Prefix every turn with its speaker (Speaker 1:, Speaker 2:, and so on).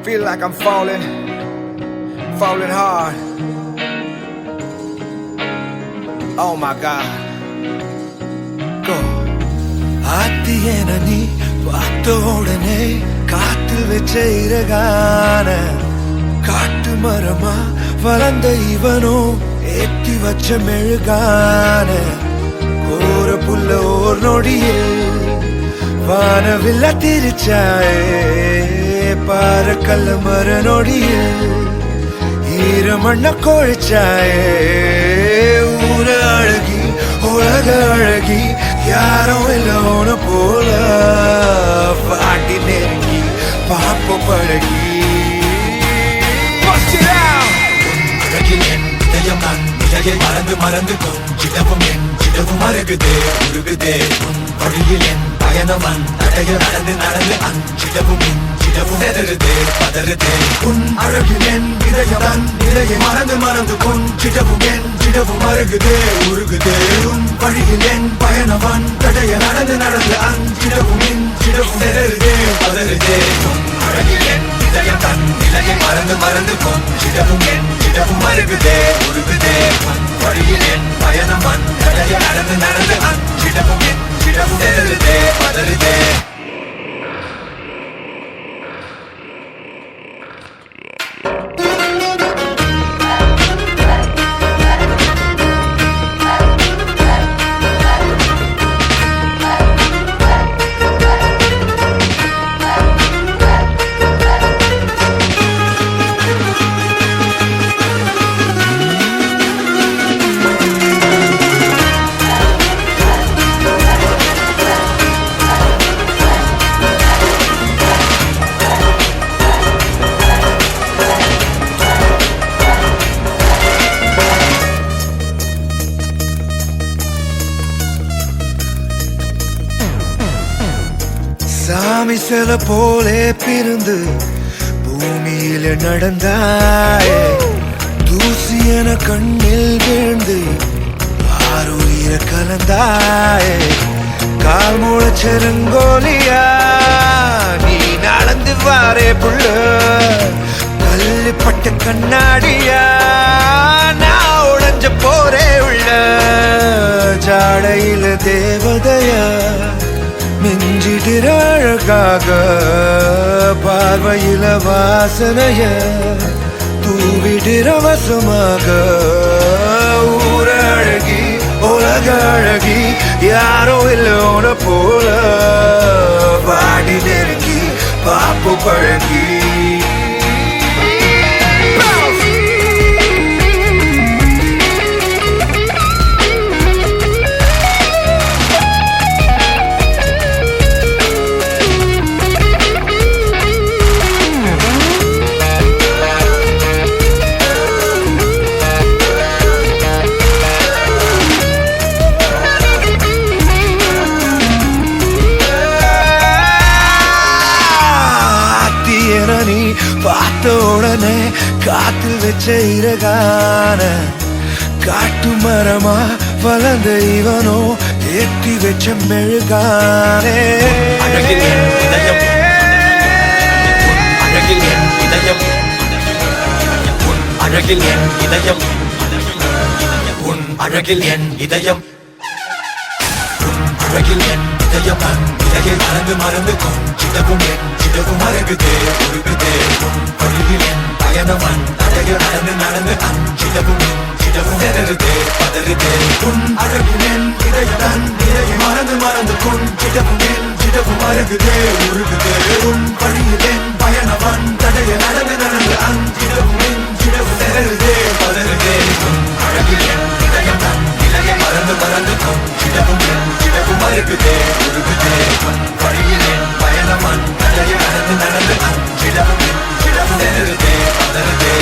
Speaker 1: Feel like I'm falling hard. Oh my God. Go.
Speaker 2: ஆத்தியன நீ பார்த்த உடனே காத்தில் வச்ச இறகான காட்டு மரமா வளர்ந்த இவனோ ஏத்தி வச்ச மெழுகான கோர புல்ல ஓர் நொடியில் வானவில்ல திரிச்சாயே பார கல்ல மர நொடியில் ஈரமண்ண கொழிச்சாயே ஊர அழகி உலக அழகி யாரும் இல்லோன போல பாட்டி நெருங்கி பாப்ப பழகி அழகில் என் இதயம் நான் நிலையை மறந்து மறந்து கொஞ்சிடவும் என் சிடவும் அருகுதே உருகுதே உன் வழியில் என் பயணம் தடைய நடந்து நடந்து அஞ்சிடவும் என் சிடவும் எதருதே பதறுதே உன் அழகில் என் இதயம் நான் நிலையை மறந்து மறந்து கொஞ்சிடவும் என் சிடவும் அருகுதே உருகுதே உன் வழியில் என் பயணம் தடைய நடந்து நடந்து அஞ்சிடவும் என் சிடவும் எதருதே பதறுதே உன் அழகில் என் இதயம் தன் நிலையை மறந்து மறந்து கொஞ்சிடவும் என் சிடவும் அருகுதே உருகுதே உன் வழியில் என் பயணம் தடைய நடந்து நடந்து அஞ்சிடவும் என் சிடவும் எதருதே பதறுதே சாமி சில போலே பிறந்து பூமியில நடந்தாயே தூசி என கண்ணில் விழுந்து ஆறுயிர கலந்தாயே கால் முளைச்செருங்கோலியா நீ நடந்து வாரே புள்ள கல்லுப்பட்ட கண்ணாடியா நான் உடைஞ்ச போரே உள்ள ஜாடையில தேவதையா மிஞ்சிடிற அழகாக பார்வையில வாசனைய தூவிடிற வசமாக ஊர அழகி உலக அழகி யாரோ இல்லோன போல பாடி நெருங்கி பாப்பு பழகி நீ பார்த்த உடனே காத்தில் வச்ச இறகான காட்டு மரமா வளர்ந்த இவனோ ஏற்றி வச்ச மெழுகானே
Speaker 3: அழகில் என் இதயம் அழகில் என் இதயம் உன் அழகில் என் இதயம் உன் அழகில் என் இதயம் உன் அழகில் என் இதயம் நான் இலையை மறந்து மறந்து கொஞ்சிடவும் என் சிடவும் அருகுதே உருகுதே உன் வழியில் என் பயணம் தடைய நடந்து நடந்து அஞ்சிடவும் என் சிடவும் எதருதே பதறுதே உன் அழகில் என் இதயம் நான் இலையை மறந்து மறந்து கொஞ்சிடவும் என் சிடவும் அருகுதே உருகுதே உன் வழியில் என் பயணம் தடைய நடந்து நடந்து அஞ்சிடவும் என் சிடவும் எதருதே பதறுதே உன் அழகில் என் இதயம் நான் இலையை மறந்து மறந்து கொஞ்சிடவும் என் சிடவும் அருகுதே உருகுதே உன் வழியில் என் பயணம் தடைய நடந்து நடந்து அஞ்சிடவும் என் சிடவும் எதருதே பதறுதே